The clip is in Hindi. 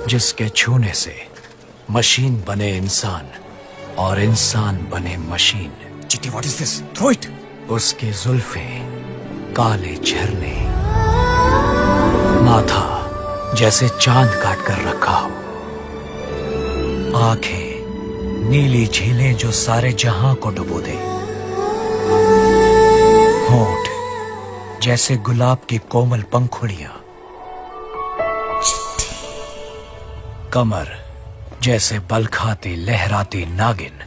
जिसके छूने से मशीन बने इंसान और इंसान बने machine. Chitti, what is this? Throw it. उसकी जुल्फे काले झरने, माथा जैसे चांद काट कर रखा हो, आंखें नीली झीलें जो सारे जहां को डुबो दे, होंठ जैसे गुलाब की कोमल पंखुड़ियां, कमर जैसे बल खाती लहराती नागिन।